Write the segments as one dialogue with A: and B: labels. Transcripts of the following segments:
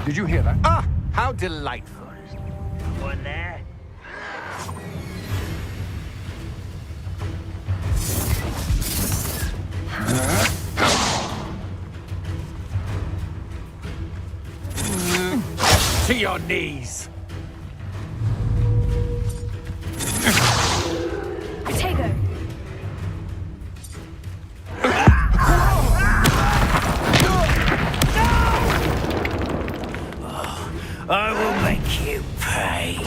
A: Did you hear that? Ah, how delightful.
B: One there.
A: To your knees.
C: Potato.
B: I will make you pay.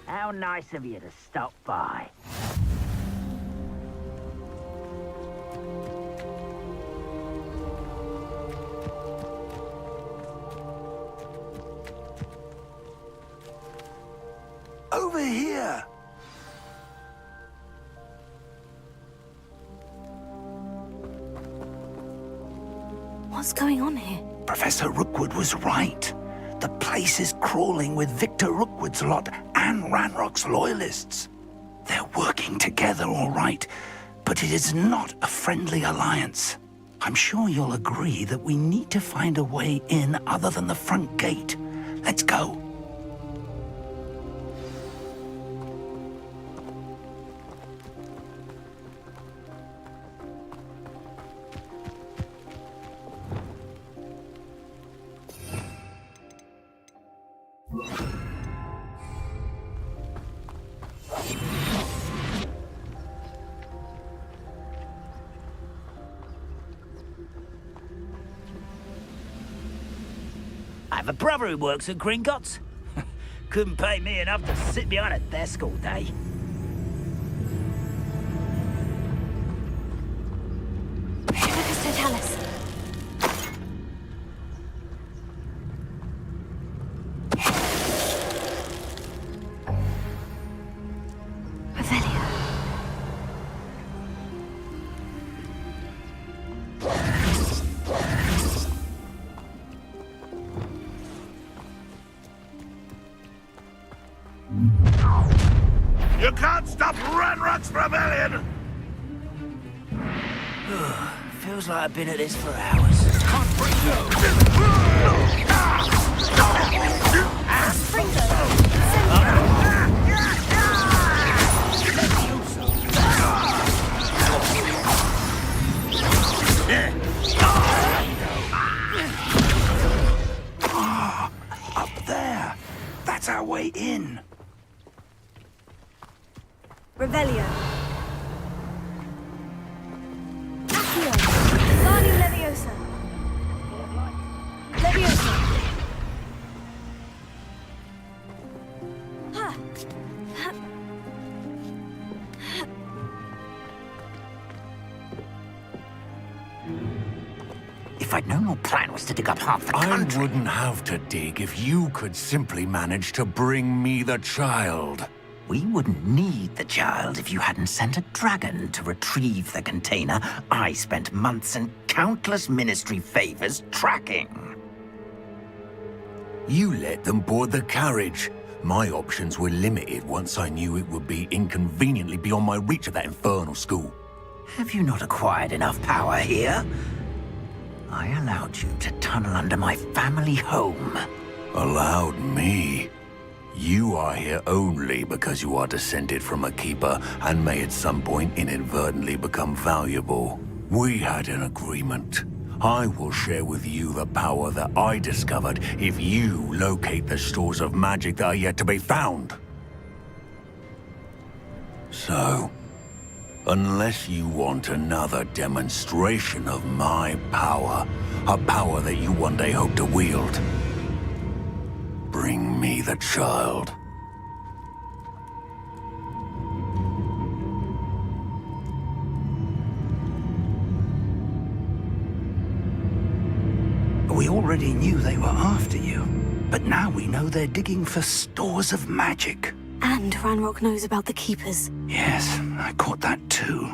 B: How nice of you to stop by.
D: Over here!
C: What's going on here?
D: Professor Rookwood was right. The place is crawling with Victor Rookwood's lot and Ranrock's loyalists. They're working together, all right, but it is not a friendly alliance. I'm sure you'll agree that we need to find a way in other than the front gate. Let's go.
B: I have a brother who works at Gringotts. Couldn't pay me enough to sit behind a desk all day.
C: Trivicus Totalis. Revelio.
D: You can't stop Ranrock's rebellion!
B: Feels like I've been at this for hours.
D: Up there. That's our way in.
C: Revelio. Accio. Lani Leviosa. Leviosa. Ha. Ha.
D: If I'd known your plan was to dig up half the
E: I
D: country...
E: wouldn't have to dig if you could simply manage to bring me the child.
D: We wouldn't need the child if you hadn't sent a dragon to retrieve the container I spent months and countless ministry favors tracking.
E: You let them board the carriage. My options were limited once I knew it would be inconveniently beyond my reach at that infernal school.
D: Have you not acquired enough power here? I allowed you to tunnel under my family home.
E: Allowed me? You are here only because you are descended from a keeper and may at some point inadvertently become valuable. We had an agreement. I will share with you the power that I discovered if you locate the stores of magic that are yet to be found. So, unless you want another demonstration of my power, a power that you one day hope to wield, bring me the child.
D: We already knew they were after you, but now we know they're digging for stores of magic.
C: And Ranrock knows about the Keepers.
D: Yes, I caught that too.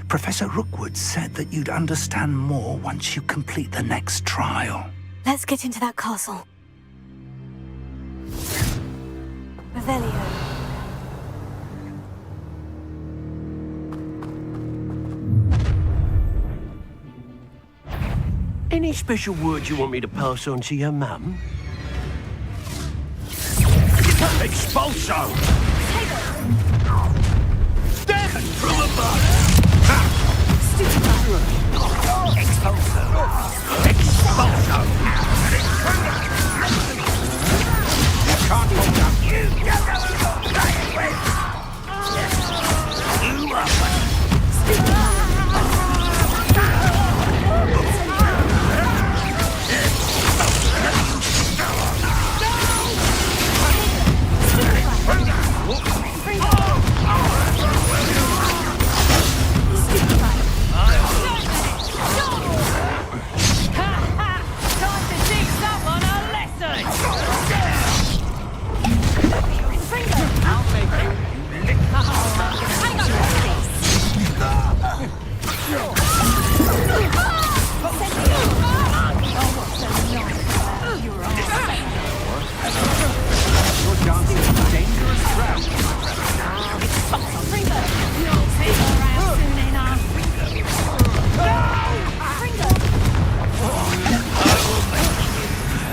D: Professor Rookwood said that you'd understand more once you complete the next trial.
C: Let's get into that castle. Revelio.
F: Any special words you want me to pass on to your mum?
B: Expulso! Stand from above! Expulso! Expulso!
A: You can't hold up.
B: You don't know who you're playing with! You are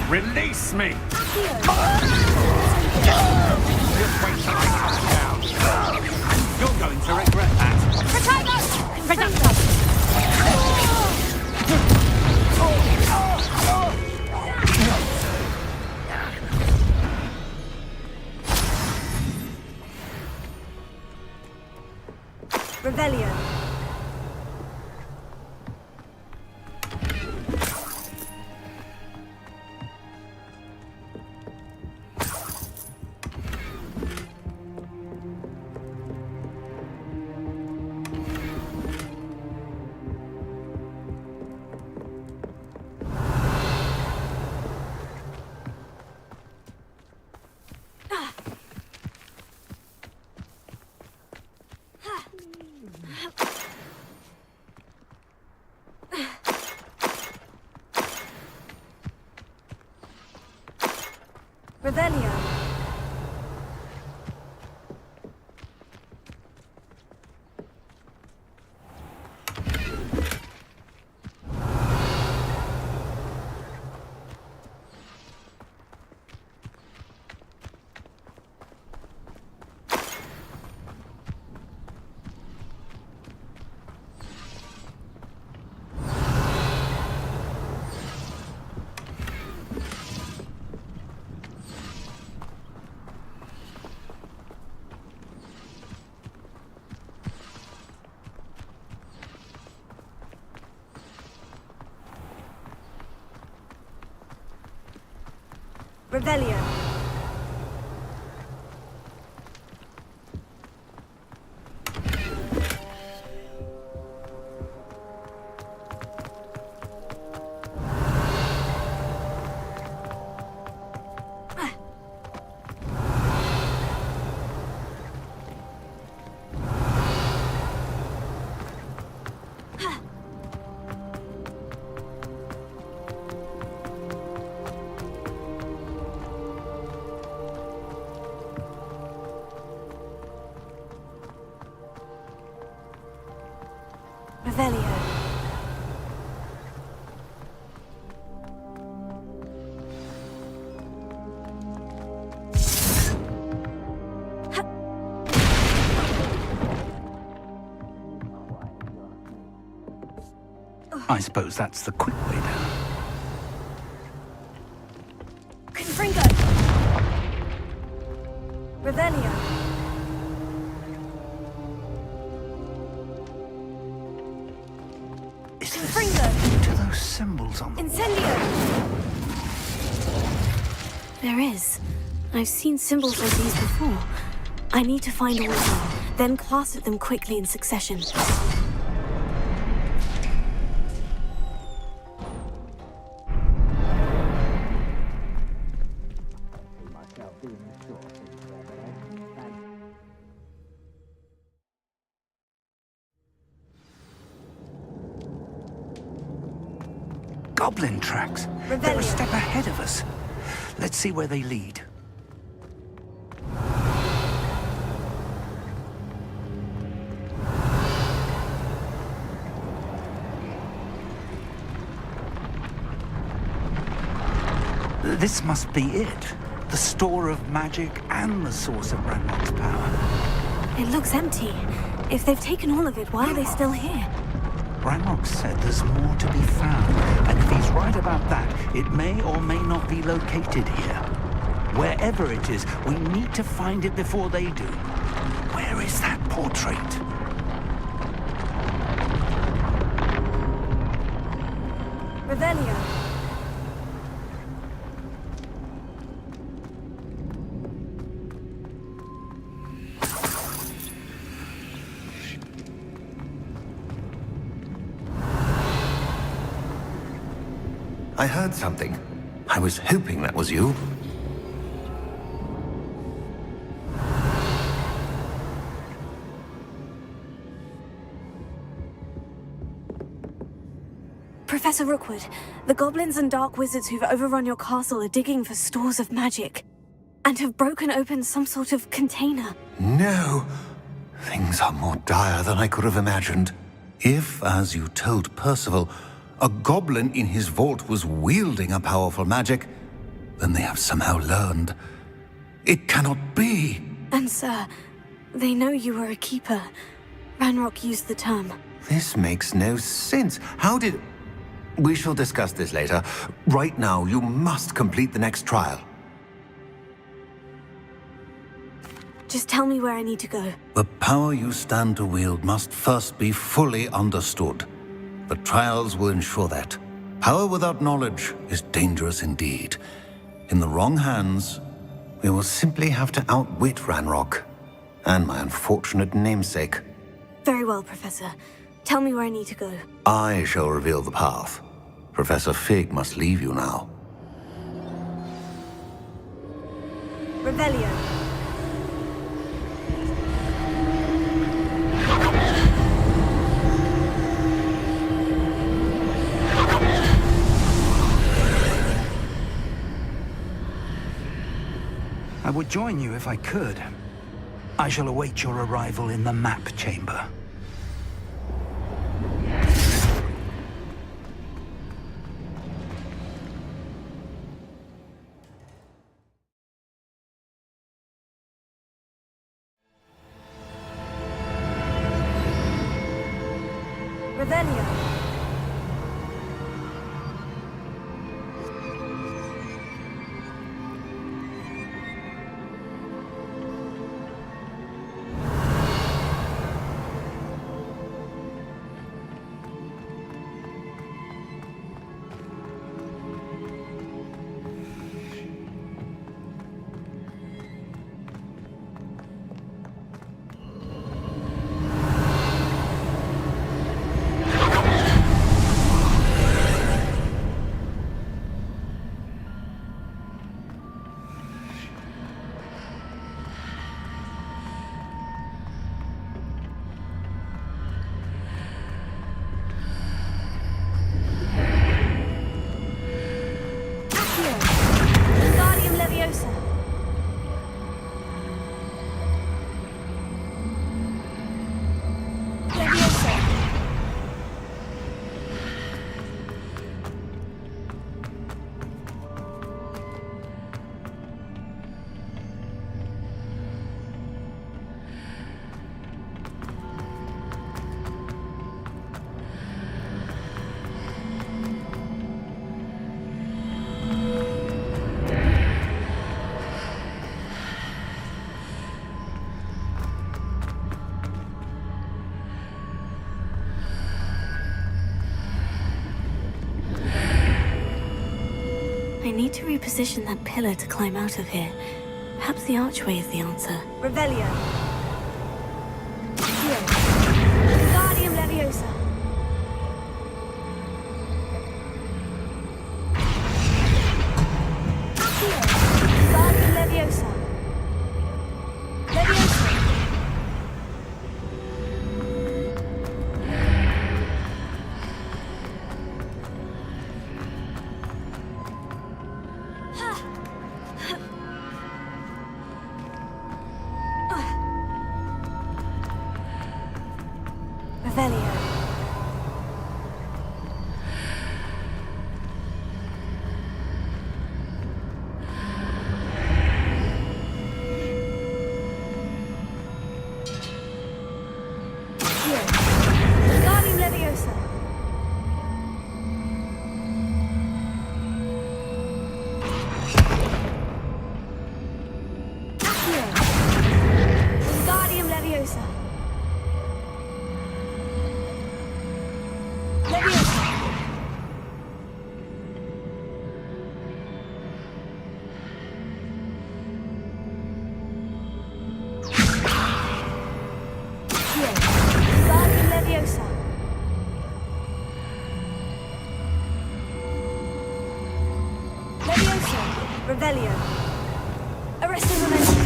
A: Release me! Just wait till I come down. You're going to regret that.
C: Revelio. Revelio. Revelio.
D: I suppose that's the quick way down.
C: Confringo! Revelio!
D: Is
C: Confringo!
D: to those symbols on the
C: Incendio! There is. I've seen symbols like these before. I need to find all of them, then cast at them quickly in succession.
D: goblin tracks. They're a
C: Revelio.
D: step ahead of us. Let's see where they lead. This must be it. The store of magic and the source of Ranrock's power.
C: It looks empty. If they've taken all of it, why are they still here?
D: Ranrock said there's more to be found, and if he's right about that, it may or may not be located here. Wherever it is, we need to find it before they do. Where is that portrait?
C: Revelio.
E: I heard something. I was hoping that was you.
C: Professor Rookwood, the goblins and dark wizards who've overrun your castle are digging for stores of magic, and have broken open some sort of container.
E: No! Things are more dire than I could have imagined. If, as you told Percival, a goblin in his vault was wielding a powerful magic, then they have somehow learned. It cannot be!
C: And sir, they know you were a keeper. Ranrock used the term.
E: This makes no sense. How did... We shall discuss this later. Right now, you must complete the next trial.
C: Just tell me where I need to go.
E: The power you stand to wield must first be fully understood. The trials will ensure that. Power without knowledge is dangerous indeed. In the wrong hands, we will simply have to outwit Ranrock and my unfortunate namesake.
C: Very well, Professor. Tell me where I need to go.
E: I shall reveal the path. Professor Fig must leave you now.
C: Revelio.
D: I would join you if I could. I shall await your arrival in the map chamber.
C: Revelio. I need to reposition that pillar to climb out of here. Perhaps the archway is the answer. Revelio. Here. Wingardium Leviosa. Here. Wingardium Leviosa. Leviosa. Revelio. Here. Wingardium Leviosa. Here. Wingardium Leviosa. Leviosa. Here. Wingardium Leviosa. Leviosa. Revelio. Arresting momentum.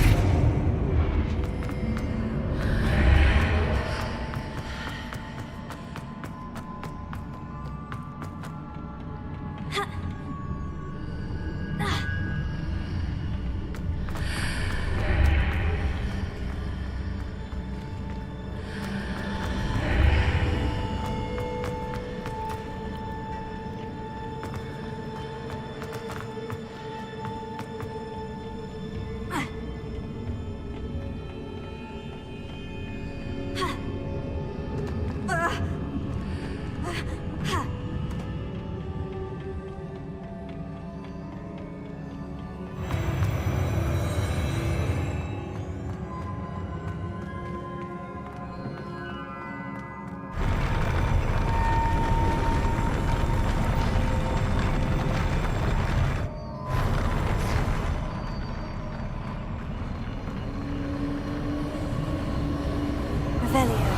C: Revelio.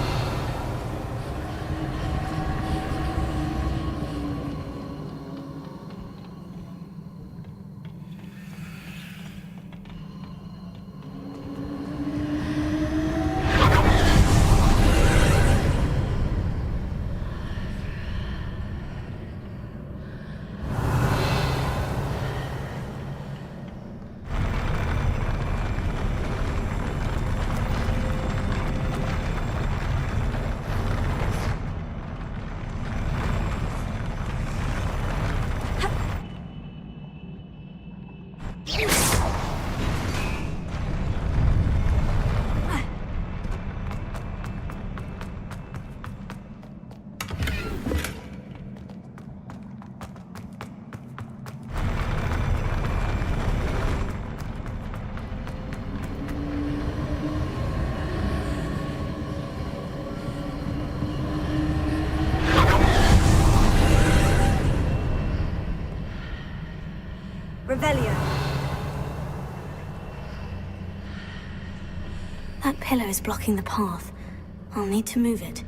C: Revelio. That pillar is blocking the path. I'll need to move it.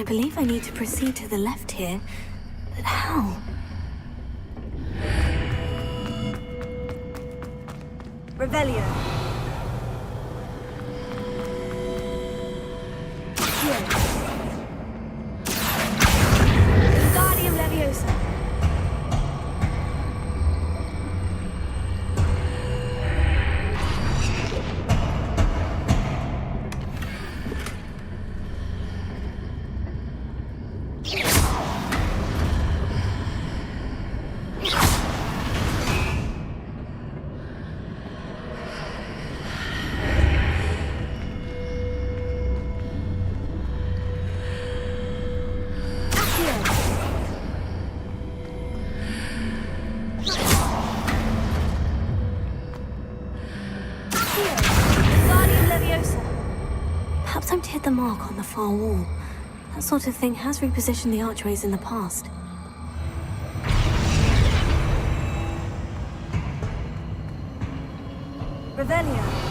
C: I believe I need to proceed to the left here. But how? Revelio. Here. Wingardium Leviosa. Perhaps I'm to hit the mark on the far wall. That sort of thing has repositioned the archways in the past. Revelio.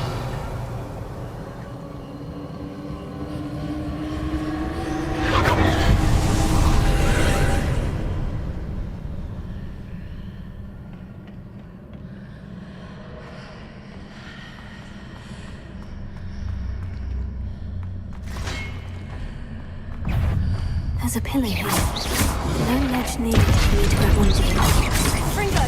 C: There's a pillar here. No ledge needed for me to grab onto. Fringo!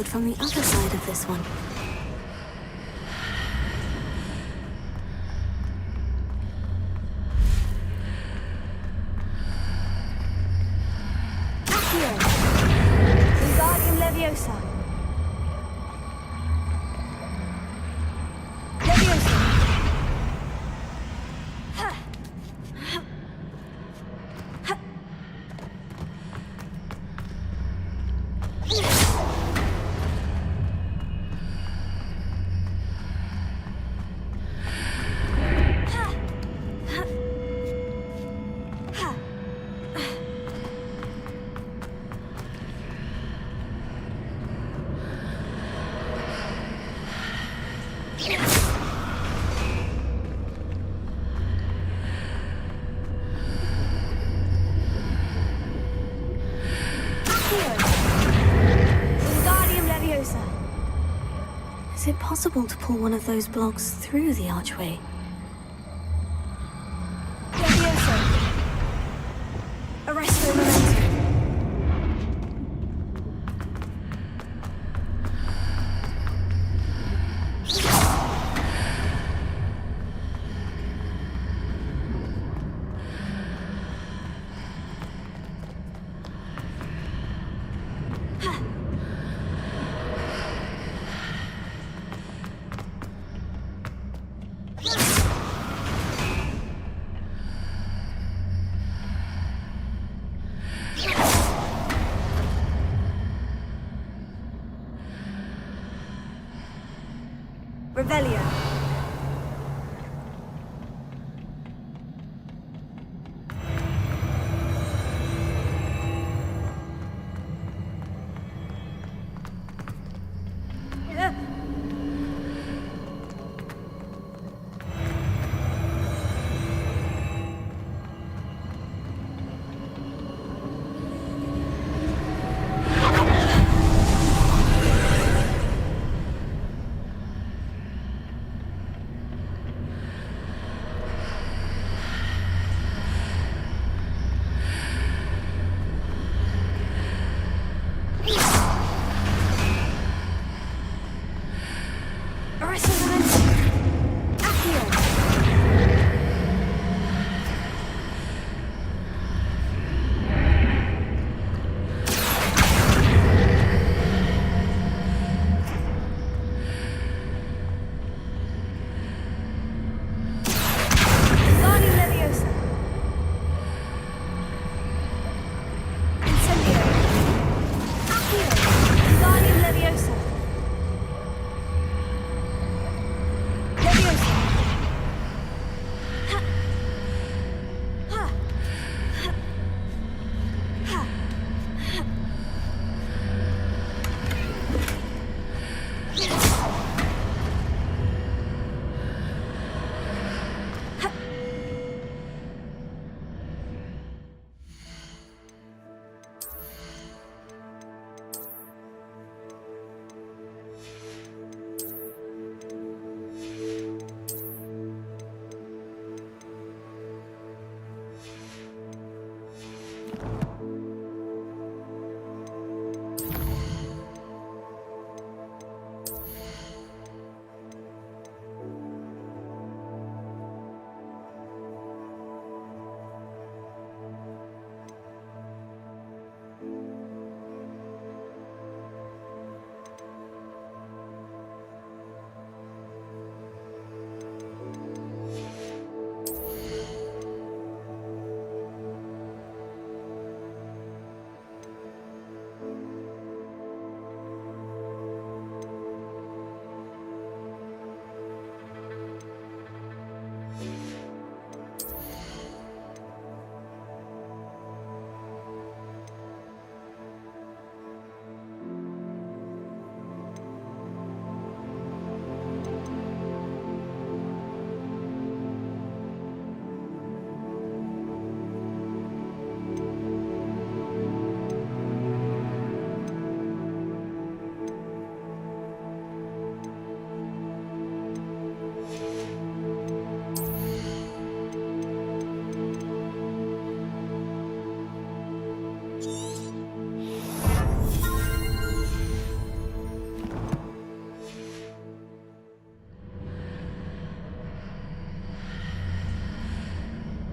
C: From the other side of this one. Accio! Wingardium Leviosa! Leviosa! Is it possible to pull one of those blocks through the archway? Leviosa! Arresto Memento! Revelio.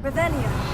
C: Revelio.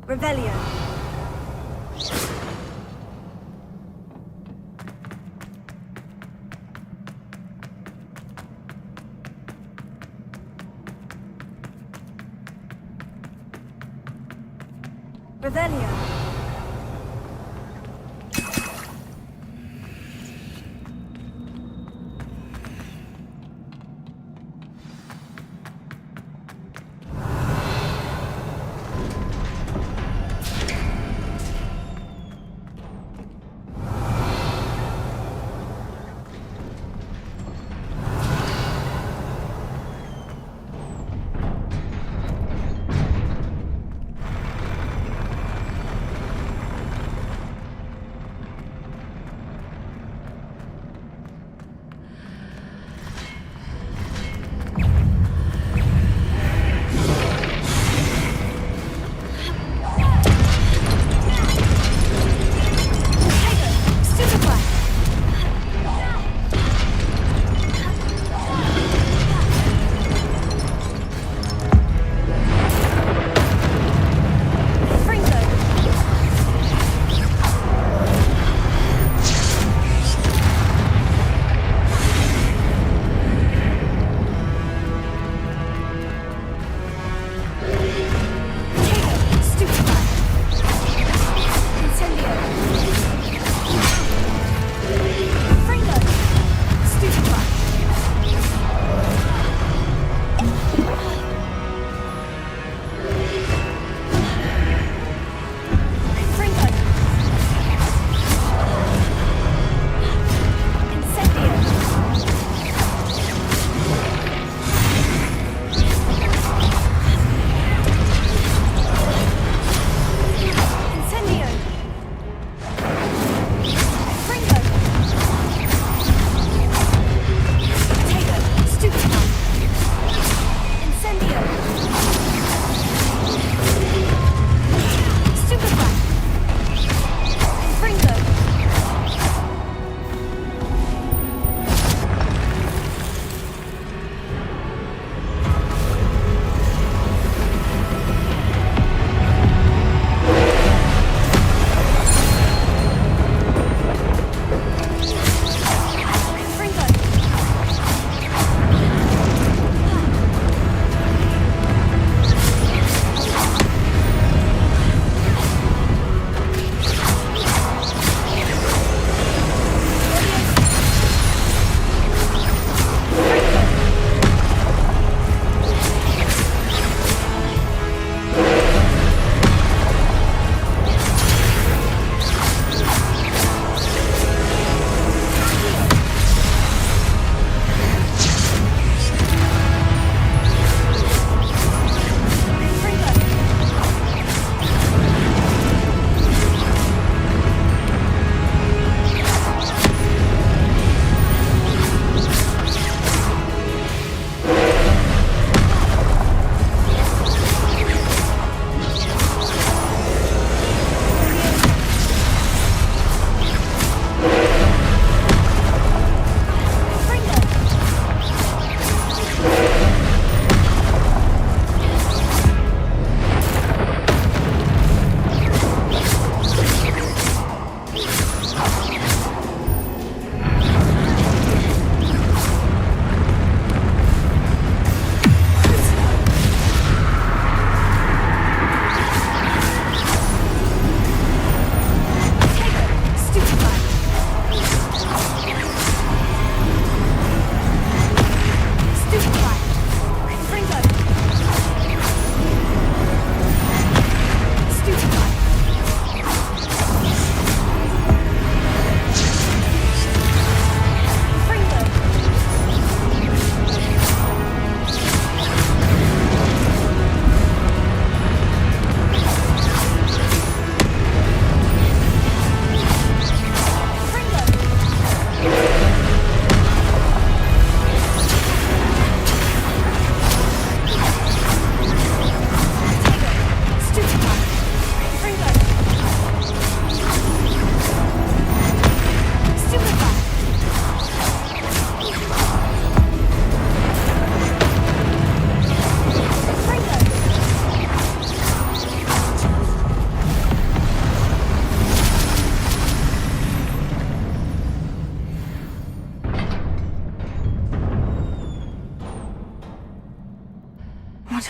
C: Revelio. Revelio.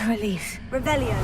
C: a relief. Revelio.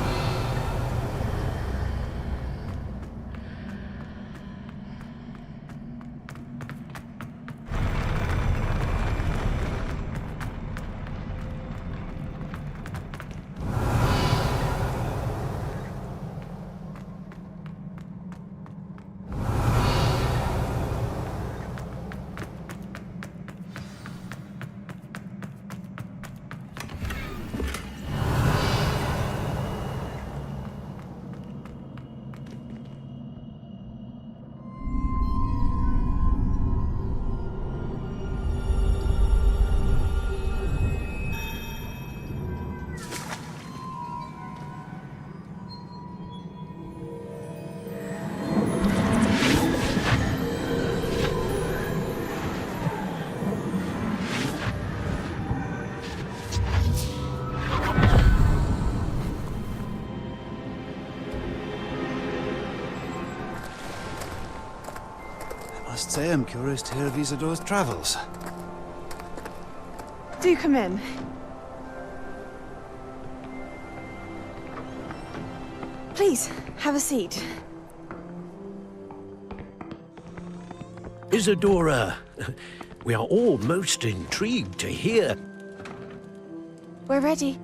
G: Must say I'm curious to hear of Isadore's travels.
H: Do come in. Please, have a seat.
F: Isadora, we are all most intrigued to hear.
H: We're ready.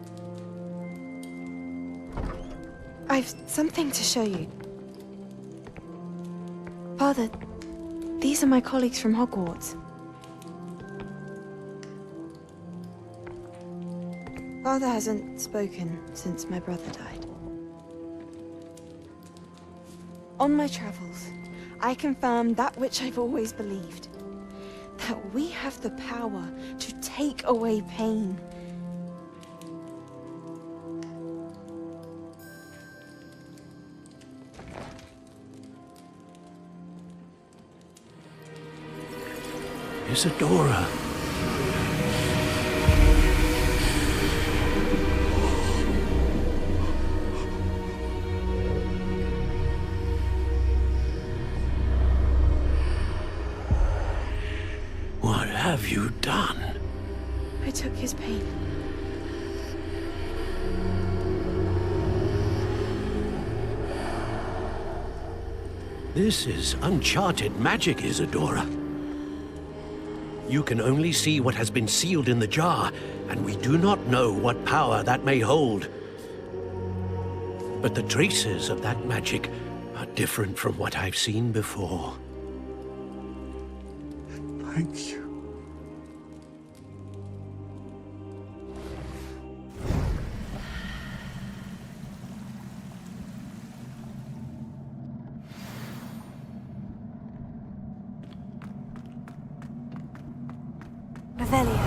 H: I've something to show you. Father, these are my colleagues from Hogwarts. Father hasn't spoken since my brother died. On my travels, I confirmed that which I've always believed. That we have the power to take away pain.
F: Isadora. What have you done?
H: I took his pain.
F: This is uncharted magic, Isadora. You can only see what has been sealed in the jar, and we do not know what power that may hold. But the traces of that magic are different from what I've seen before.
G: Thank you.
C: Revelio.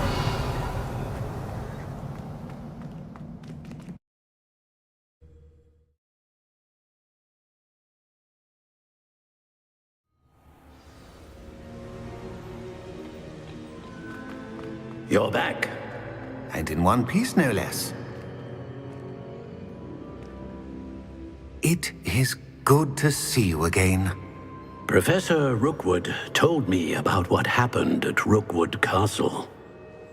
F: You're back.
E: And in one piece, no less. It is good to see you again.
F: Professor Rookwood told me about what happened at Rookwood Castle.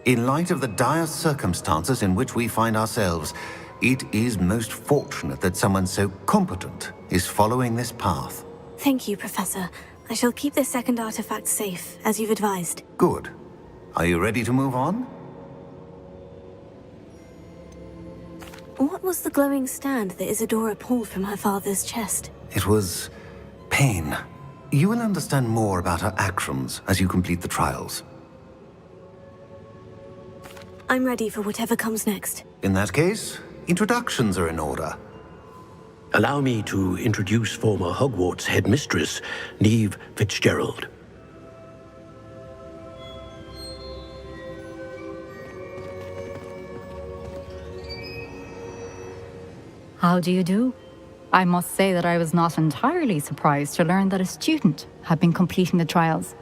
E: In light of the dire circumstances in which we find ourselves, it is most fortunate that someone so competent is following this path.
C: Thank you, Professor. I shall keep this second artifact safe, as you've advised.
E: Good. Are you ready to move on?
C: What was the glowing stand that Isadora pulled from her father's chest?
E: It was pain. You will understand more about her actions as you complete the trials.
C: I'm ready for whatever comes next.
E: In that case, introductions are in order.
F: Allow me to introduce former Hogwarts headmistress, Neve Fitzgerald.
I: How do you do? I must say that I was not entirely surprised to learn that a student had been completing the trials.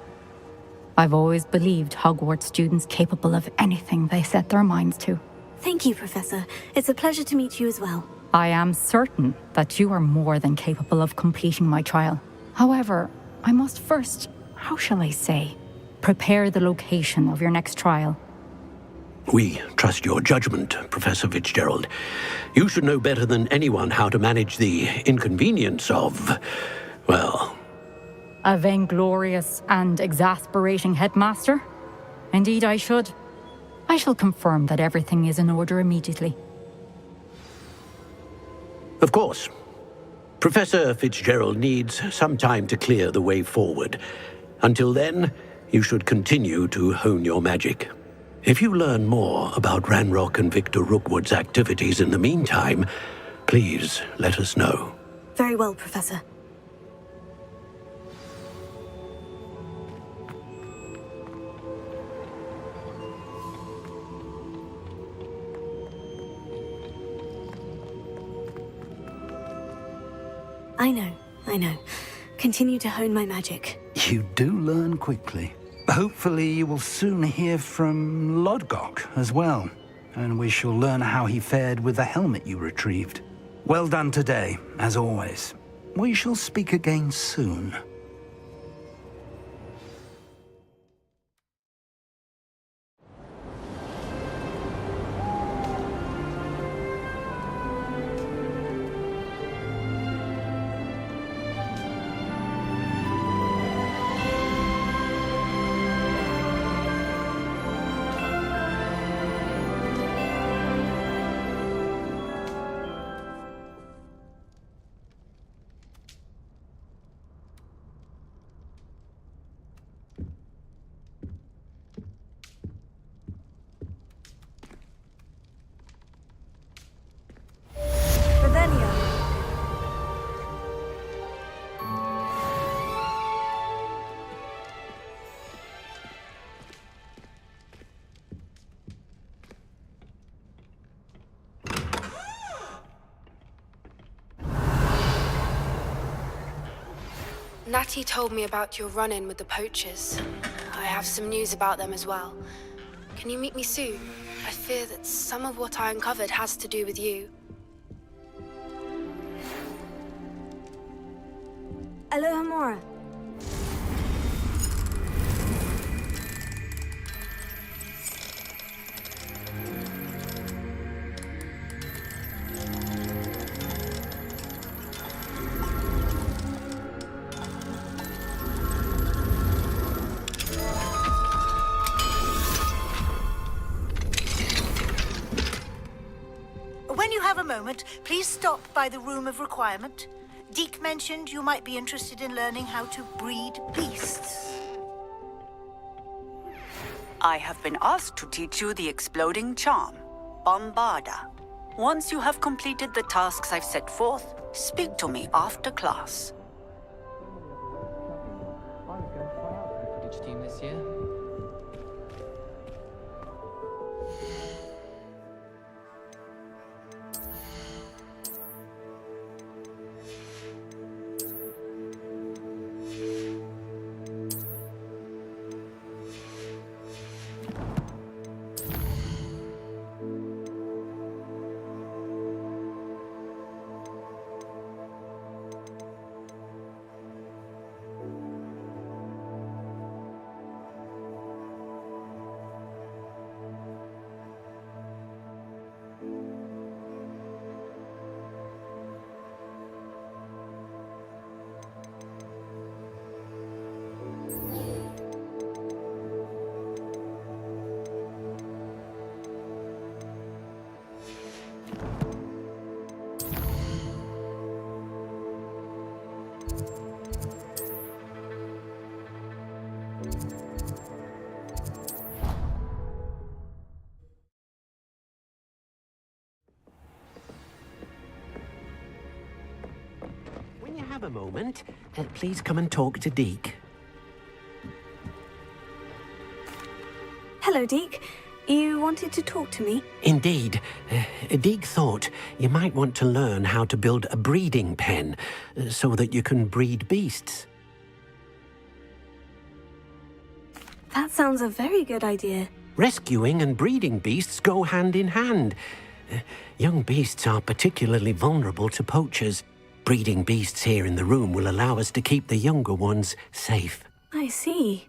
I: I've always believed Hogwarts students capable of anything they set their minds to.
C: Thank you, Professor. It's a pleasure to meet you as well.
I: I am certain that you are more than capable of completing my trial. However, I must first, how shall I say, prepare the location of your next trial.
F: We trust your judgment, Professor Fitzgerald. You should know better than anyone how to manage the inconvenience of, well...
I: A vainglorious and exasperating headmaster? Indeed I should. I shall confirm that everything is in order immediately.
F: Of course. Professor Fitzgerald needs some time to clear the way forward. Until then, you should continue to hone your magic. If you learn more about Ranrock and Victor Rookwood's activities in the meantime, please let us know.
C: Very well, Professor. I know. Continue to hone my magic.
D: You do learn quickly. Hopefully you will soon hear from Lodgok as well, and we shall learn how he fared with the helmet you retrieved. Well done today, as always. We shall speak again soon.
J: Natty told me about your run-in with the poachers. I have some news about them as well. Can you meet me soon? I fear that some of what I uncovered has to do with you.
C: Alohomora.
K: When you have a moment, please stop by the Room of Requirement. Deke mentioned you might be interested in learning how to breed beasts.
L: I have been asked to teach you the exploding charm, Bombarda. Once you have completed the tasks I've set forth, speak to me after class.
M: Team this year.
F: When you have a moment, please come and talk to Deke.
C: Hello, Deke. You wanted to talk to me?
F: Indeed. Deke thought you might want to learn how to build a breeding pen so that you can breed beasts.
C: That sounds a very good idea.
F: Rescuing and breeding beasts go hand in hand. Young beasts are particularly vulnerable to poachers. Breeding beasts here in the room will allow us to keep the younger ones safe.
C: I see.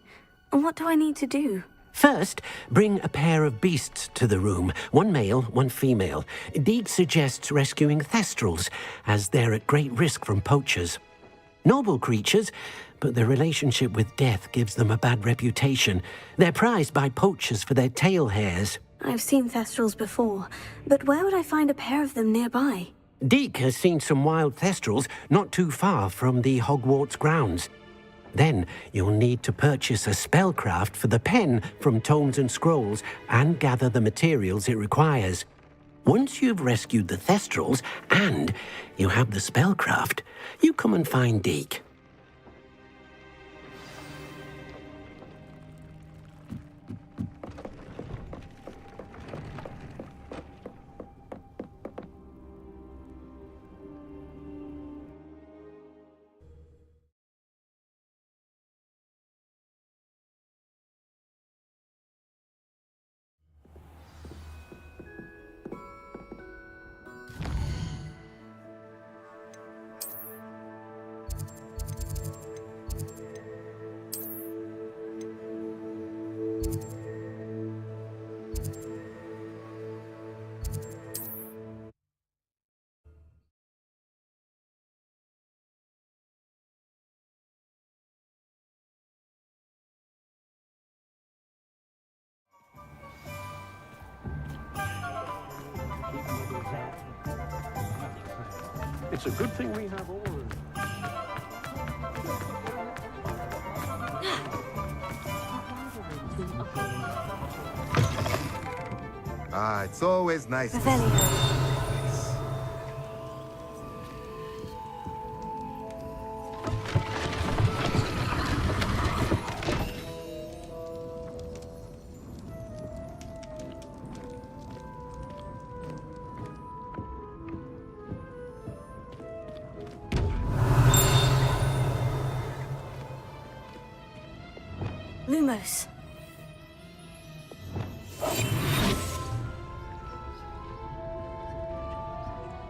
C: And what do I need to do?
F: First, bring a pair of beasts to the room. One male, one female. Deek suggests rescuing thestrals, as they're at great risk from poachers. Noble creatures, but their relationship with death gives them a bad reputation. They're prized by poachers for their tail hairs.
C: I've seen thestrals before, but where would I find a pair of them nearby?
F: Deek has seen some wild thestrals not too far from the Hogwarts grounds. Then you'll need to purchase a spellcraft for the pen from Tomes and Scrolls and gather the materials it requires. Once you've rescued the thestrals and you have the spellcraft, you come and find Deek.
M: It's a good thing we have all of them.
N: Ah, it's always nice.
C: Lumos.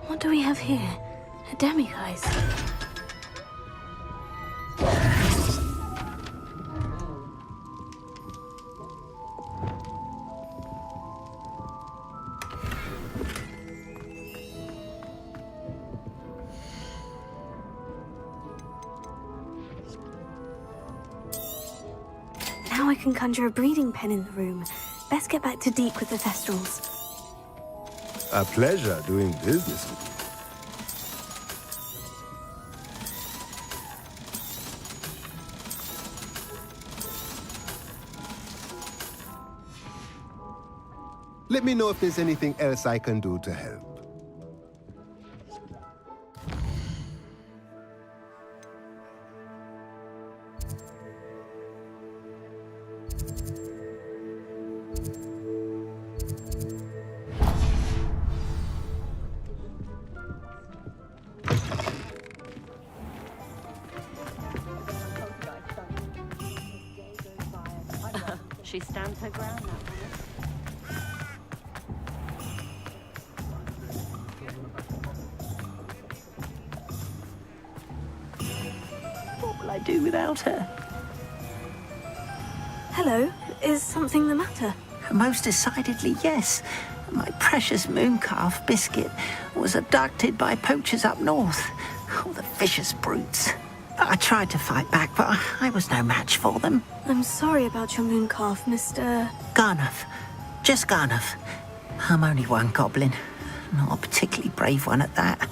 C: What do we have here? A demiguise. Now I can conjure a breeding pen in the room. Best get back to Deek with the thestrals.
N: A pleasure doing business with you. Let me know if there's anything else I can do to help.
O: She stands her ground now.
B: What will I do without her?
C: Hello, is something the matter?
B: Most decidedly, yes. My precious mooncalf, Biscuit, was abducted by poachers up north. Oh, the vicious brutes. I tried to fight back, but I was no match for them.
C: I'm sorry about your mooncalf, Mr.
B: Garnuff. Just Garnuff. I'm only one goblin. Not a particularly brave one at that.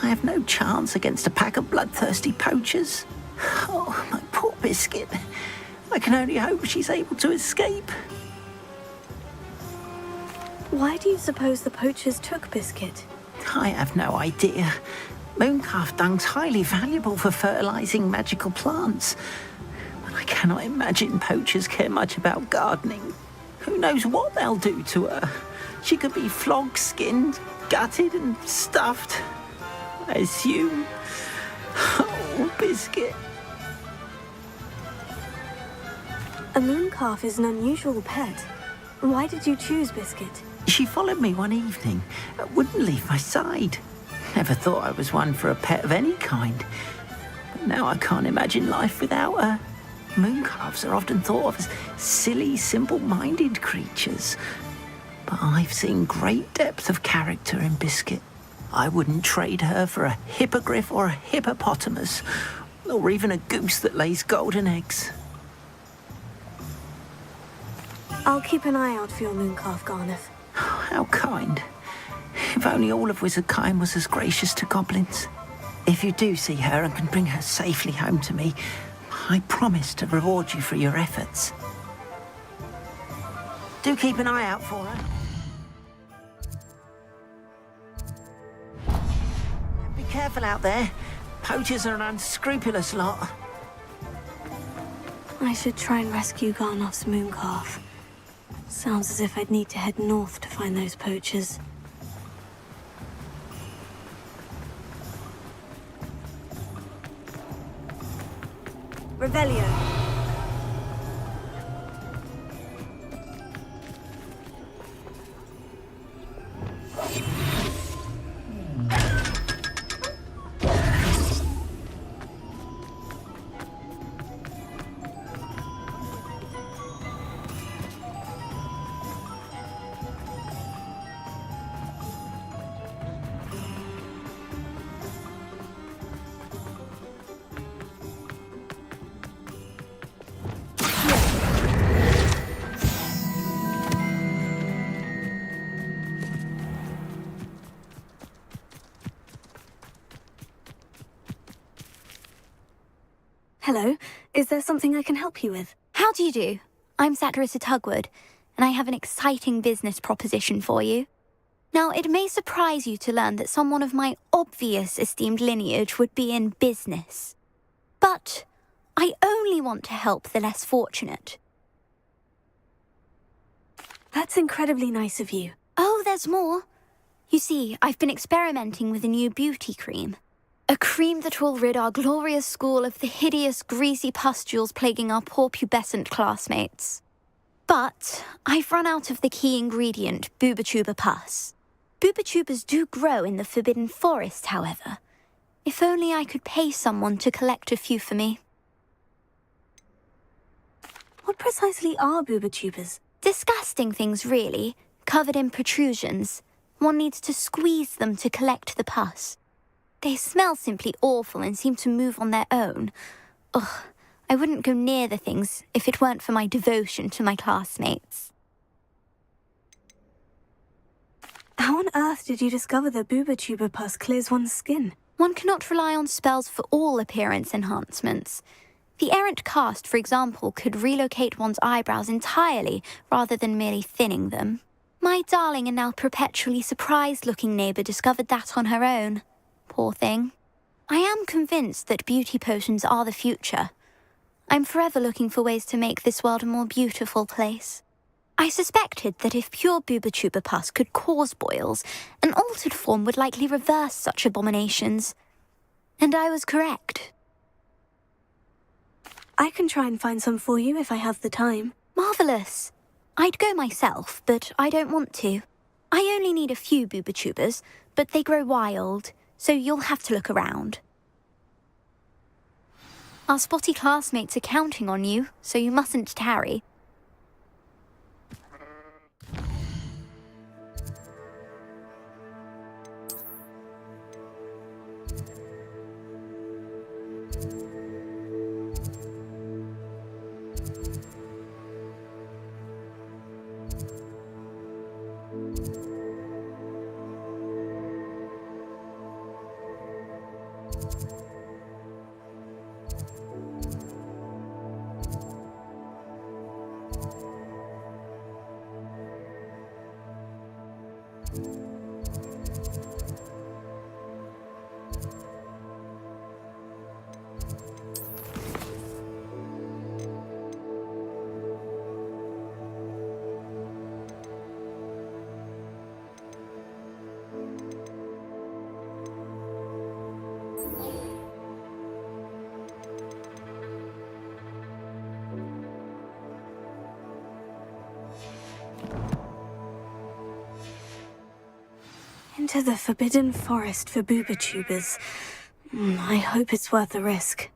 B: I have no chance against a pack of bloodthirsty poachers. Oh, my poor Biscuit. I can only hope she's able to escape.
C: Why do you suppose the poachers took Biscuit?
B: I have no idea. Mooncalf dung's highly valuable for fertilizing magical plants. But I cannot imagine poachers care much about gardening. Who knows what they'll do to her? She could be flogged, skinned, gutted and stuffed. I assume. Oh, Biscuit.
C: A mooncalf is an unusual pet. Why did you choose Biscuit?
B: She followed me one evening, wouldn't leave my side. Never thought I was one for a pet of any kind. But now I can't imagine life without her. Mooncalves are often thought of as silly, simple-minded creatures. But I've seen great depth of character in Biscuit. I wouldn't trade her for a hippogriff or a hippopotamus, or even a goose that lays golden eggs.
C: I'll keep an eye out for your mooncalf, Garneth.
B: How kind. If only all of Wizardkind was as gracious to goblins. If you do see her and can bring her safely home to me, I promise to reward you for your efforts. Do keep an eye out for her. And be careful out there. Poachers are an unscrupulous lot.
C: I should try and rescue Garnoth's mooncalf. Sounds as if I'd need to head north to find those poachers. Revelio. Hello, is there something I can help you with?
P: How do you do? I'm Satirissa Tugwood, and I have an exciting business proposition for you. Now, it may surprise you to learn that someone of my obvious esteemed lineage would be in business. But I only want to help the less fortunate.
C: That's incredibly nice of you.
P: Oh, there's more. You see, I've been experimenting with a new beauty cream. A cream that will rid our glorious school of the hideous, greasy pustules plaguing our poor pubescent classmates. But I've run out of the key ingredient, Booba-Tuba pus. Booba-Tubas do grow in the Forbidden Forest, however. If only I could pay someone to collect a few for me.
C: What precisely are Booba-Tubas?
P: Disgusting things, really, covered in protrusions. One needs to squeeze them to collect the pus. They smell simply awful and seem to move on their own. Ugh, I wouldn't go near the things if it weren't for my devotion to my classmates.
C: How on earth did you discover that Booba-Tuba pus clears one's skin?
P: One cannot rely on spells for all appearance enhancements. The errant cast, for example, could relocate one's eyebrows entirely rather than merely thinning them. My darling and now perpetually surprised-looking neighbour discovered that on her own. Poor thing. I am convinced that beauty potions are the future. I'm forever looking for ways to make this world a more beautiful place. I suspected that if pure Booba-Tuba pus could cause boils, an altered form would likely reverse such abominations. And I was correct.
C: I can try and find some for you if I have the time.
P: Marvellous. I'd go myself, but I don't want to. I only need a few Booba-Tubas, but they grow wild, so you'll have to look around. Our spotty classmates are counting on you, so you mustn't tarry.
C: Into the Forbidden Forest for Booba-Tubas. I hope it's worth the risk.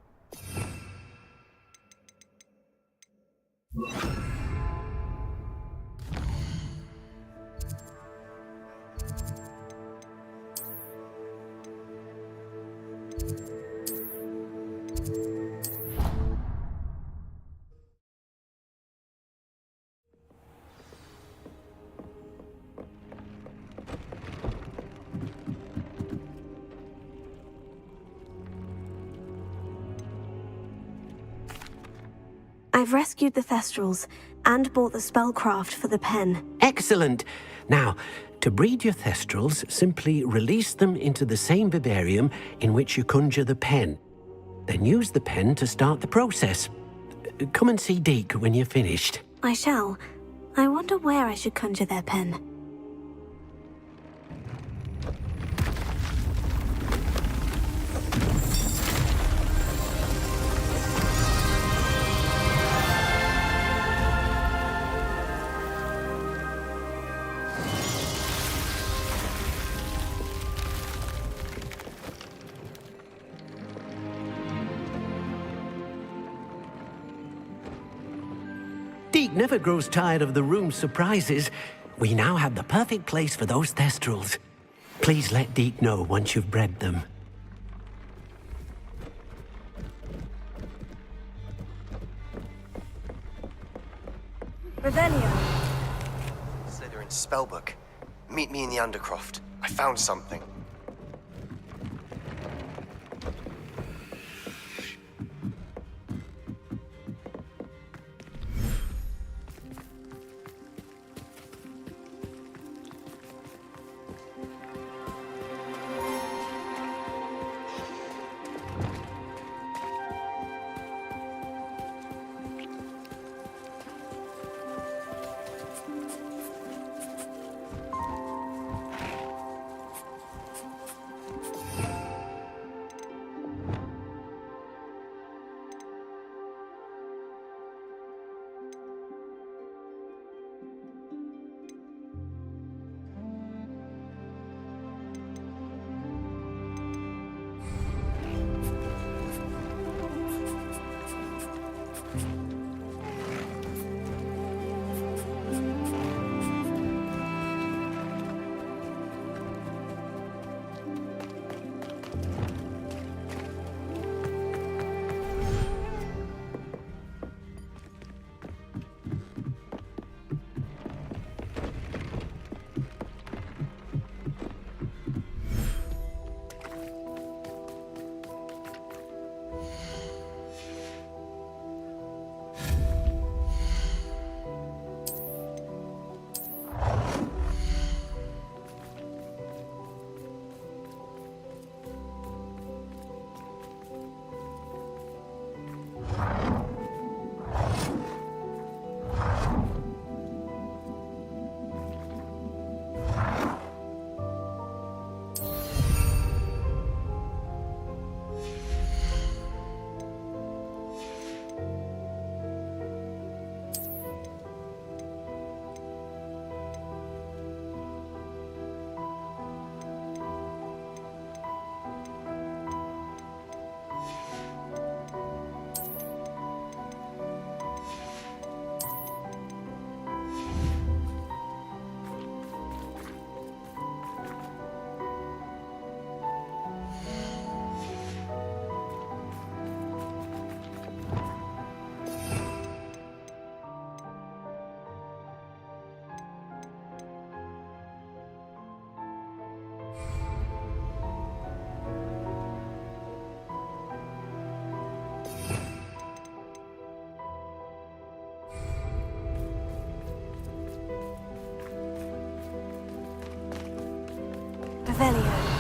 C: I've rescued the Thestrals and bought the spellcraft for the pen.
F: Excellent! Now, to breed your Thestrals, simply release them into the same vivarium in which you conjure the pen. Then use the pen to start the process. Come and see Deke when you're finished.
C: I shall. I wonder where I should conjure their pen.
F: Deke never grows tired of the room's surprises. We now have the perfect place for those Thestrals. Please let Deke know once you've bred them.
C: Revelio.
Q: Slytherin spellbook. Meet me in the Undercroft. I found something.
C: Revelio.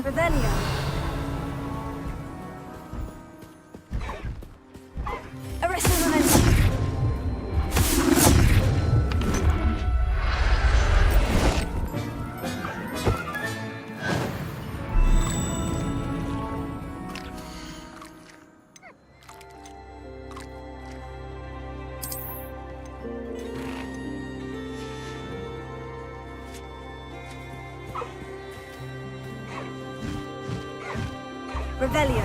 C: Revelio. Revelio.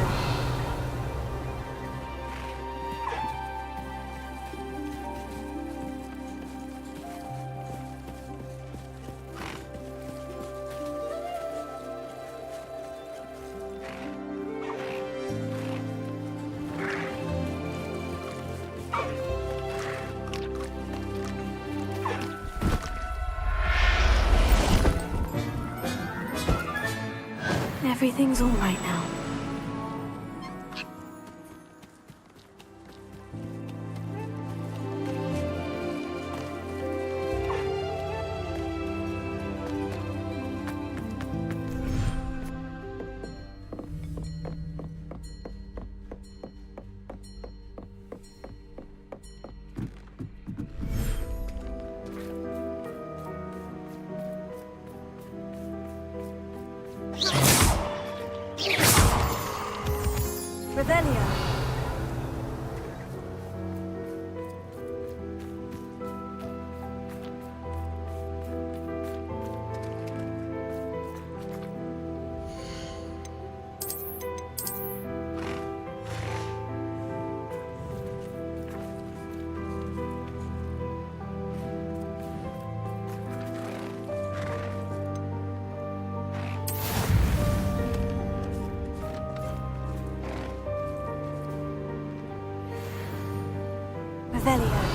C: Everything's all right now. Revelio. Revelio.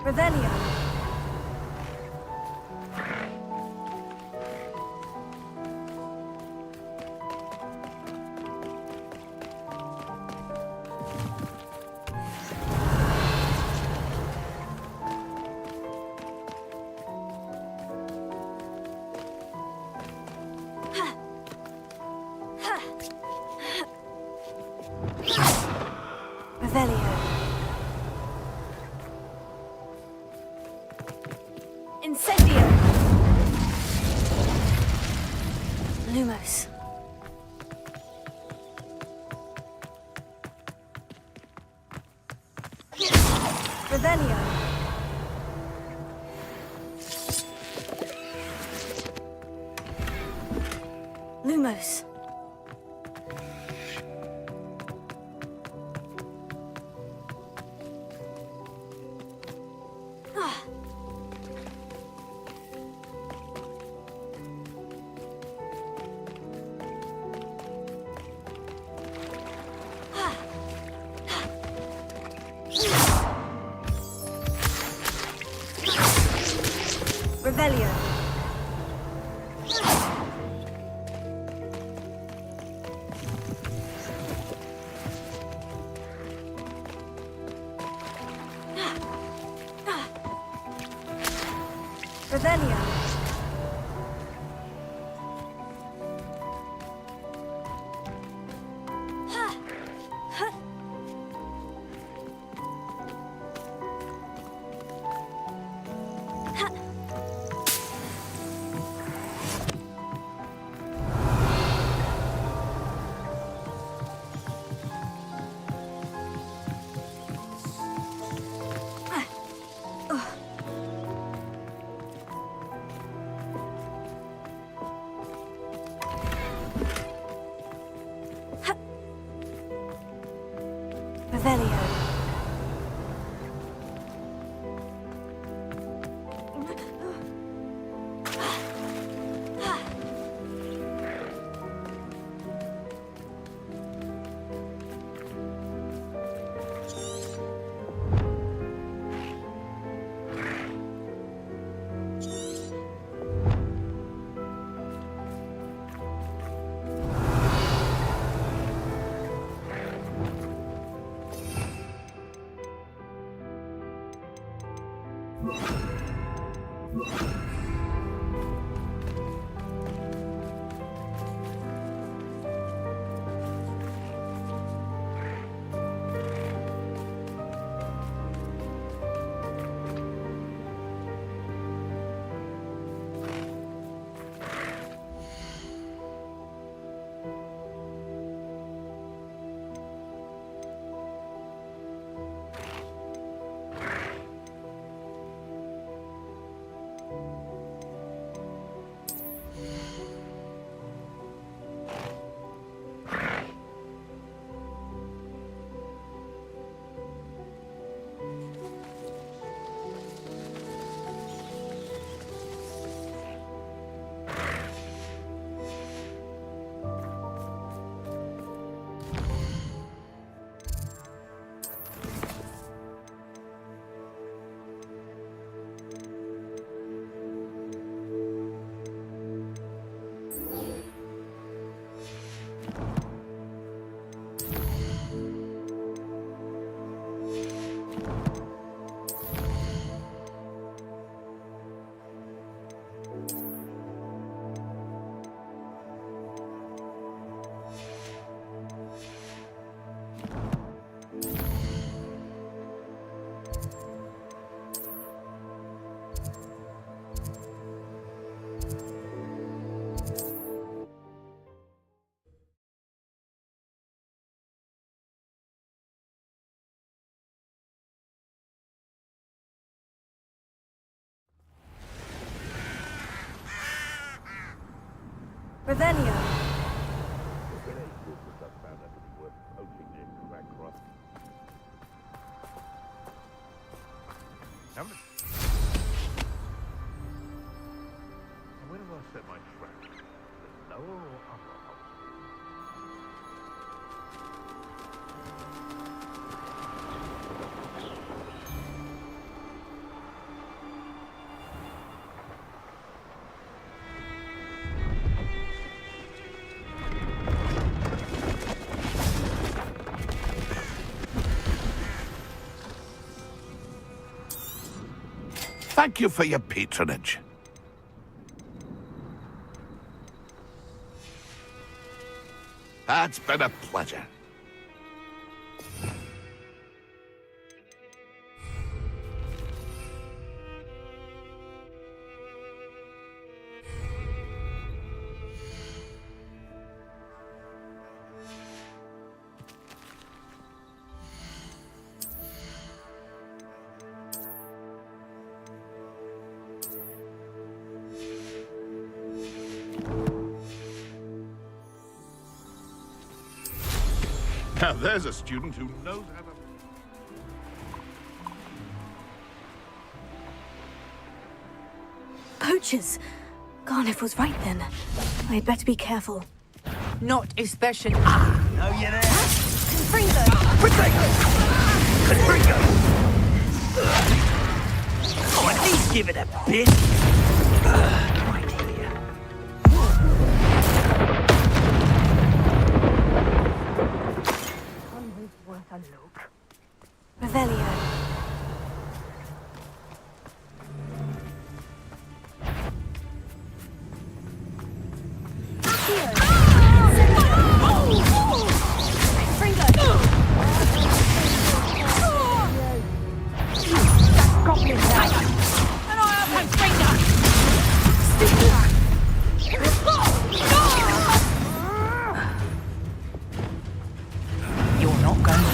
C: Revelio. Revelio. Incendio! Lumos. Revelio. Lumos. Revelio. Revelio. Revelio.
M: Where do I set my trap? The lower or upper house?
D: Thank you for your patronage. It's been a pleasure.
M: Now there's a student who knows how to...
C: Poachers! Garniff was right then. I'd better be careful.
B: Not especially. Ah, no, you're there.
C: Confringo!
B: Confringo! Oh, at least give it a bit. Right here.
C: Always worth a look. Revelio.
B: You're not going to.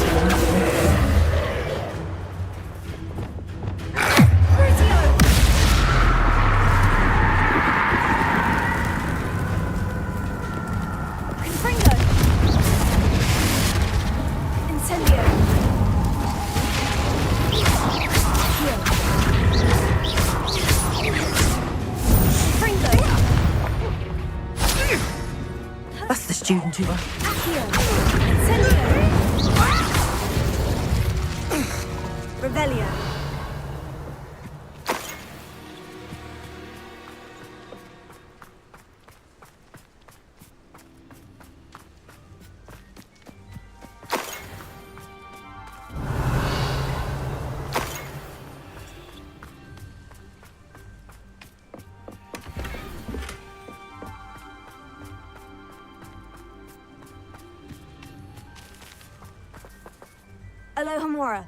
B: That's the student who...
C: Revelio. Alohomora.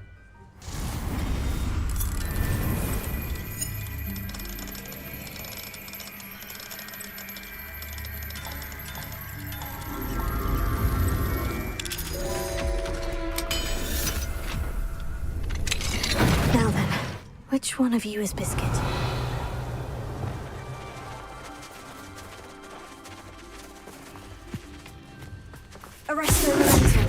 C: Now then, which one of you is Biscuit? Arresto Momentum.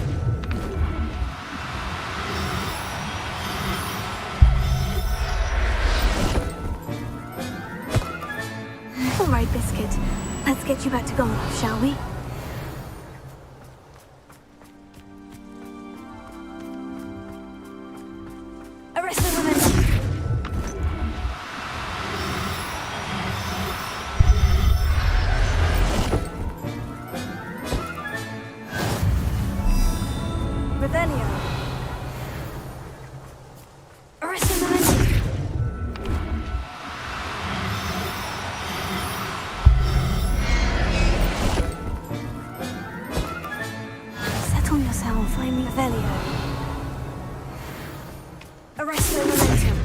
C: All right, Biscuit. Let's get you back to Golnoff, shall we? Arresto Momentum. Revelio. Arresto Momentum. Settle yourself, I'm Revelio. Arresto Momentum.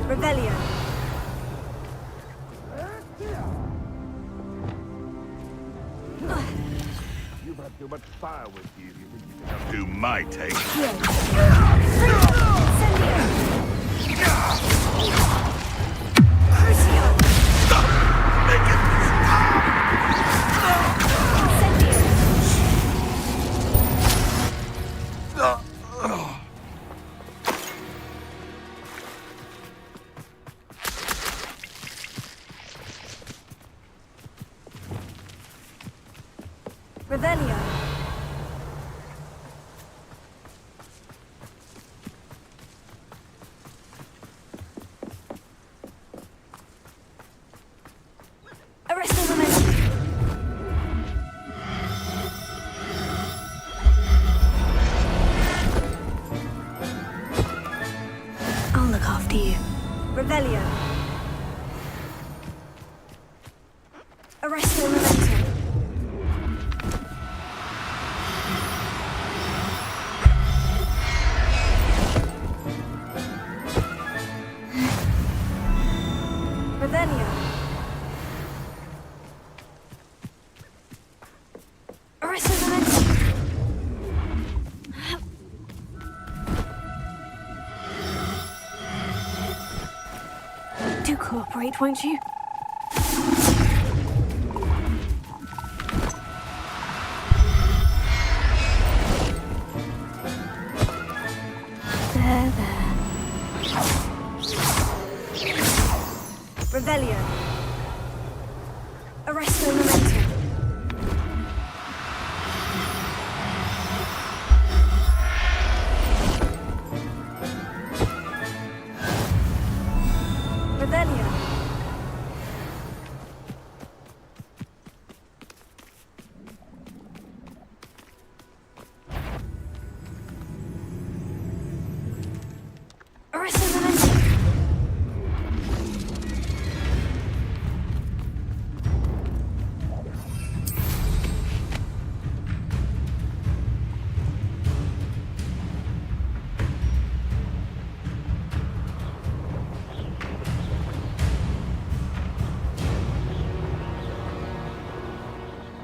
C: Revelio.
M: You've had too much fire with you. You think you can outdo my taste?
C: Revelio. Arresto Momentum. I'll look after you. Revelio. Arresto Momentum. Revelio. Arresto Momentum. Do cooperate, won't you? There. Revelio. Arresto Momentum. Revelio. Arresto Momentum.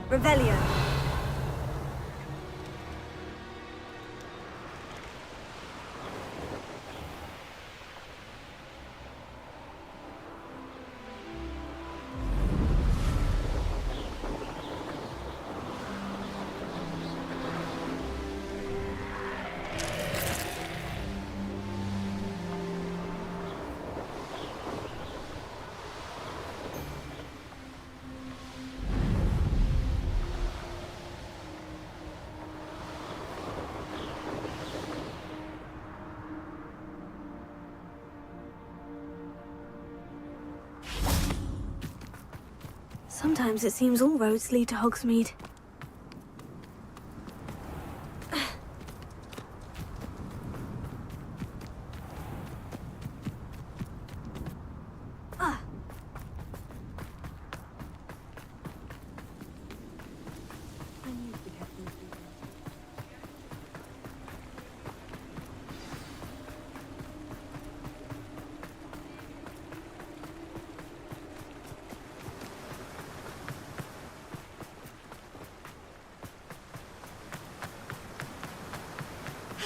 C: Revelio. Sometimes it seems all roads lead to Hogsmeade.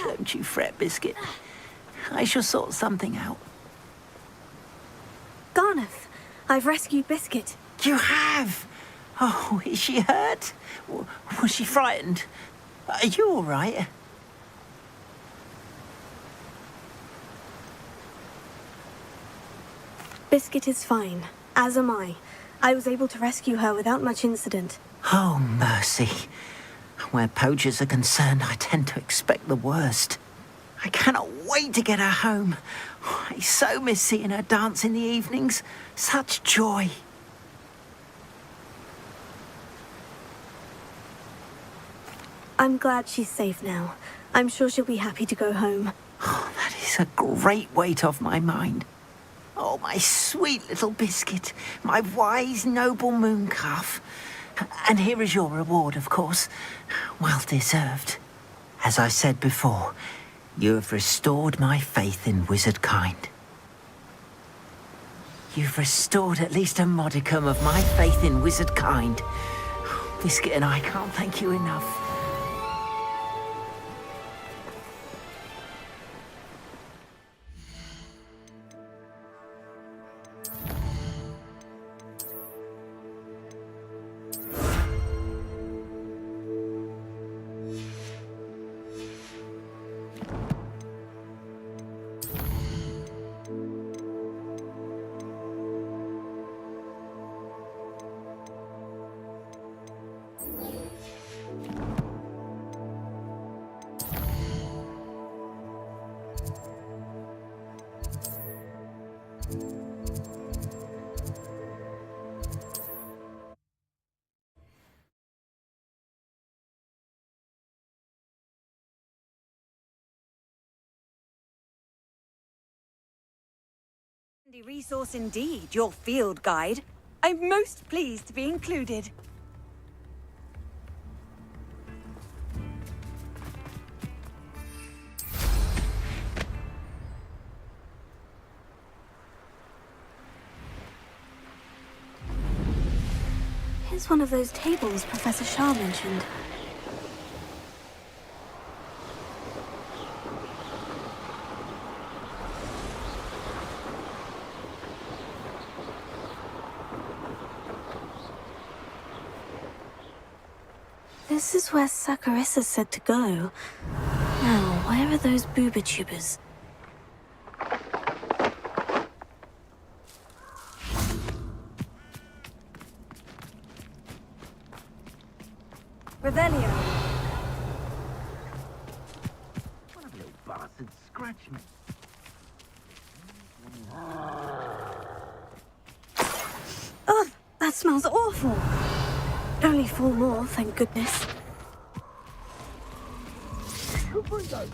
B: Don't you fret, Biscuit. I shall sort something out.
C: Garneth, I've rescued Biscuit.
B: You have? Oh, is she hurt? Was she frightened? Are you all right?
C: Biscuit is fine, as am I. I was able to rescue her without much incident.
B: Oh, mercy. Where poachers are concerned, I tend to expect the worst. I cannot wait to get her home. I so miss seeing her dance in the evenings. Such joy.
C: I'm glad she's safe now. I'm sure she'll be happy to go home.
B: Oh, that is a great weight off my mind. Oh, my sweet little Biscuit, my wise, noble moon calf. And here is your reward, of course. Well deserved. As I said before, you have restored my faith in wizard kind. You've restored at least a modicum of my faith in wizard kind. Biscuit and I can't thank you enough.
R: Resource indeed, your field guide. I'm most pleased to be included.
C: Here's one of those tables Professor Shah mentioned. This is where Saccharissa said to go. Now, where are those booba tubers?
R: Revelio.
B: One of you bastards scratched me.
C: Oh, that smells awful. Only 4 more, thank goodness.
R: Confringo.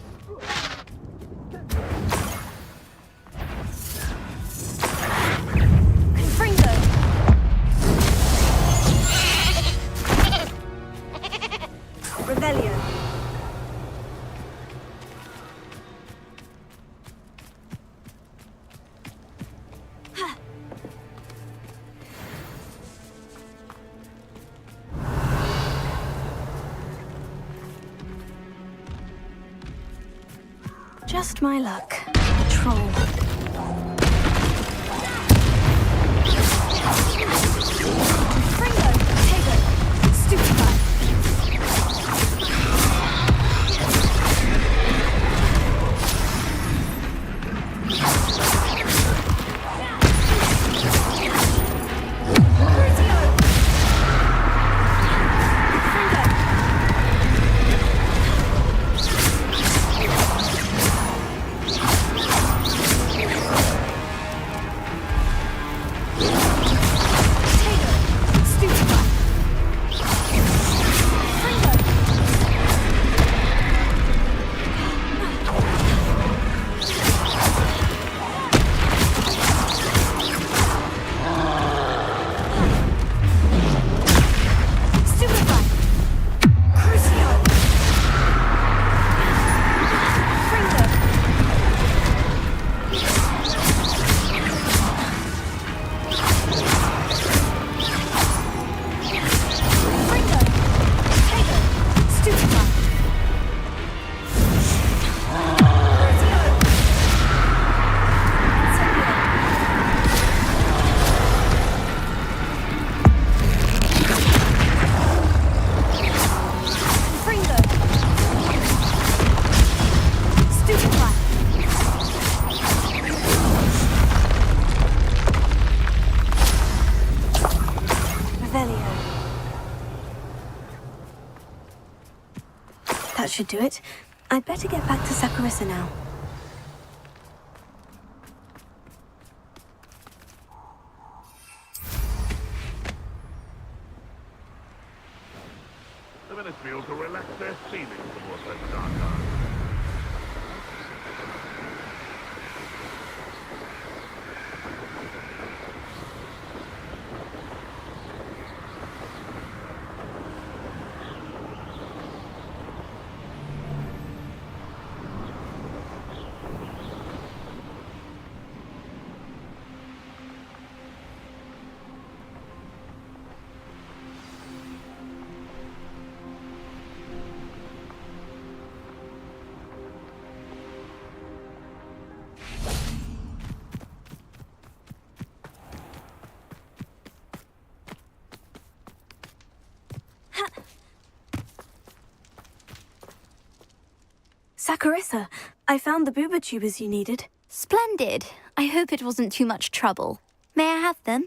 R: Revelio.
C: Just my luck. A troll.
R: Confringo. Tego. Stupefy.
C: That should do it. I'd better get back to Sakurissa now.
M: The Ministry ought to relax their feelings towards that dark art.
C: Sakurissa, I found the booba tubers you needed.
P: Splendid. I hope it wasn't too much trouble. May I have them?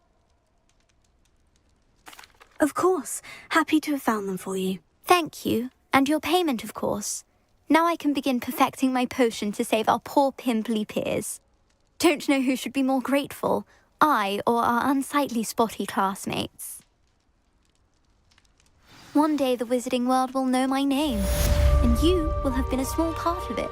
C: Of course. Happy to have found them for you.
P: Thank you. And your payment, of course. Now I can begin perfecting my potion to save our poor pimply peers. Don't know who should be more grateful, I or our unsightly spotty classmates. One day the wizarding world will know my name, and you will have been a small part of it.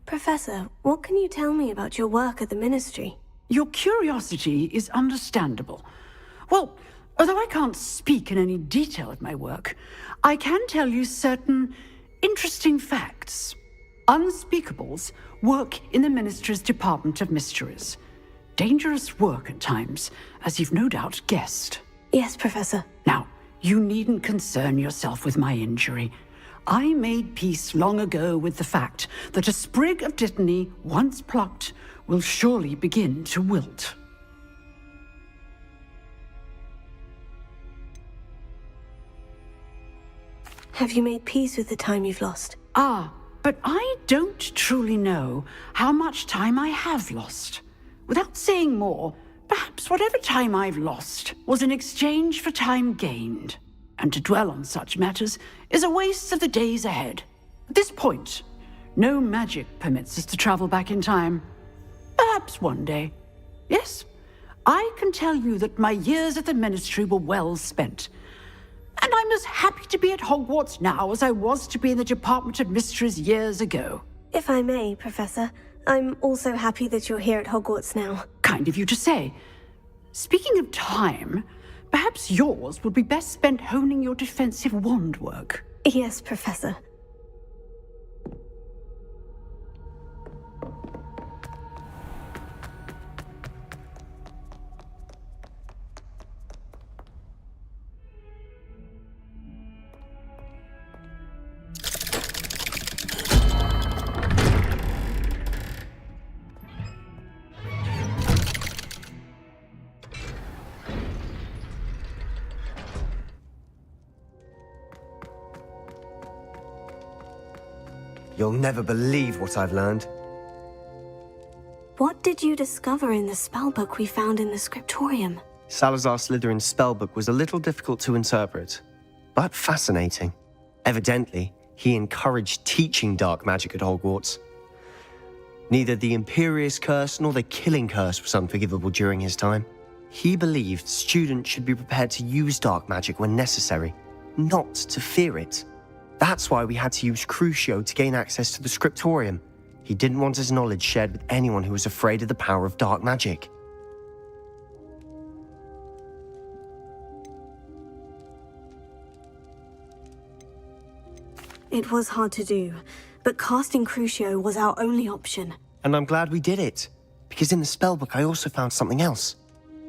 C: Professor, what can you tell me about your work at the Ministry?
S: Your curiosity is understandable. Well, although I can't speak in any detail of my work, I can tell you certain interesting facts. Unspeakables work in the Ministry's Department of Mysteries. Dangerous work at times, as you've no doubt guessed.
C: Yes, Professor.
S: Now, you needn't concern yourself with my injury. I made peace long ago with the fact that a sprig of dittany, once plucked, will surely begin to wilt.
C: Have you made peace with the time you've lost?
S: Ah, but I don't truly know how much time I have lost. Without saying more, perhaps whatever time I've lost was in exchange for time gained. And to dwell on such matters is a waste of the days ahead. At this point, no magic permits us to travel back in time. Perhaps one day. Yes, I can tell you that my years at the Ministry were well spent. And I'm as happy to be at Hogwarts now as I was to be in the Department of Mysteries years ago.
C: If I may, Professor, I'm also happy that you're here at Hogwarts now.
S: Kind of you to say. Speaking of time, perhaps yours would be best spent honing your defensive wand work.
C: Yes, Professor.
Q: You'll never believe what I've learned.
C: What did you discover in the spellbook we found in the scriptorium?
Q: Salazar Slytherin's spellbook was a little difficult to interpret, but fascinating. Evidently, he encouraged teaching dark magic at Hogwarts. Neither the Imperious Curse nor the Killing Curse was unforgivable during his time. He believed students should be prepared to use dark magic when necessary, not to fear it. That's why we had to use Crucio to gain access to the scriptorium. He didn't want his knowledge shared with anyone who was afraid of the power of dark magic.
C: It was hard to do, but casting Crucio was our only option.
Q: And I'm glad we did it, because in the spellbook I also found something else.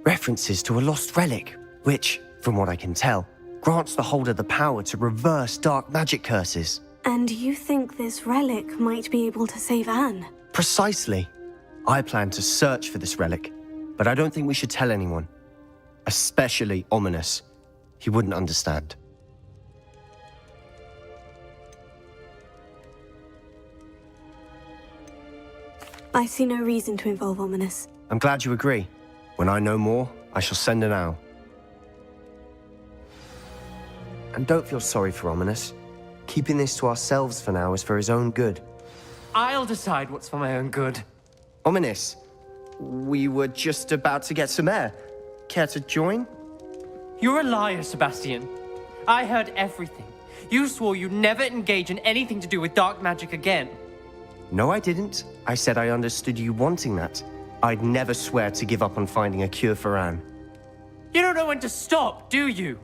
Q: References to a lost relic, which, from what I can tell, grants the holder the power to reverse dark magic curses.
C: And you think this relic might be able to save Anne?
Q: Precisely. I plan to search for this relic, but I don't think we should tell anyone. Especially Ominous. He wouldn't understand.
C: I see no reason to involve Ominous.
Q: I'm glad you agree. When I know more, I shall send an owl. And don't feel sorry for Ominous. Keeping this to ourselves for now is for his own good.
T: I'll decide what's for my own good.
Q: Ominous, we were just about to get some air. Care to join?
T: You're a liar, Sebastian. I heard everything. You swore you'd never engage in anything to do with dark magic again.
Q: No, I didn't. I said I understood you wanting that. I'd never swear to give up on finding a cure for Anne.
T: You don't know when to stop, do you?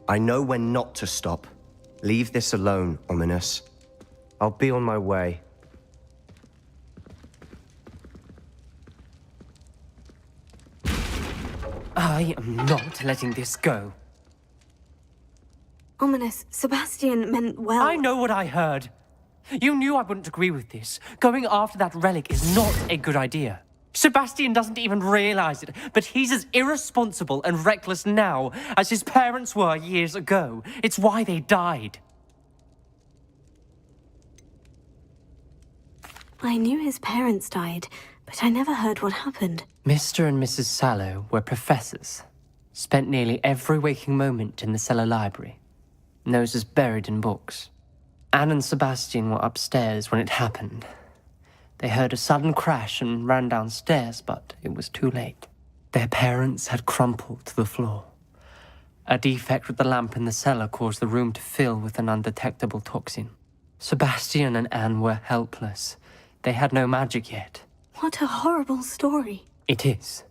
Q: I know when not to stop. Leave this alone, Ominous. I'll be on my way.
T: I am not letting this go.
C: Ominous, Sebastian meant well.
T: I know what I heard. You knew I wouldn't agree with this. Going after that relic is not a good idea. Sebastian doesn't even realize it, but he's as irresponsible and reckless now as his parents were years ago. It's why they died.
C: I knew his parents died, but I never heard what happened.
T: Mr. and Mrs. Sallow were professors. Spent nearly every waking moment in the cellar library. Noses buried in books. Anne and Sebastian were upstairs when it happened. They heard a sudden crash and ran downstairs, but it was too late. Their parents had crumpled to the floor. A defect with the lamp in the cellar caused the room to fill with an undetectable toxin. Sebastian and Anne were helpless. They had no magic yet.
C: What a horrible story.
T: It is.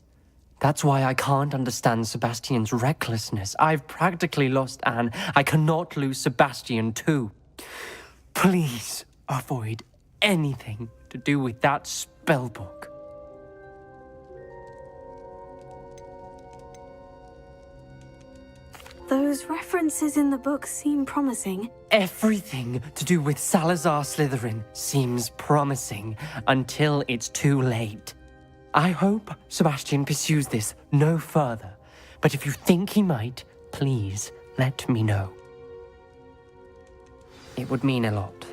T: That's why I can't understand Sebastian's recklessness. I've practically lost Anne. I cannot lose Sebastian too. Please avoid anything to do with that spellbook.
C: Those references in the book seem promising.
T: Everything to do with Salazar Slytherin seems promising until it's too late. I hope Sebastian pursues this no further, but if you think he might, please let me know. It would mean a lot.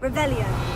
C: Revelio.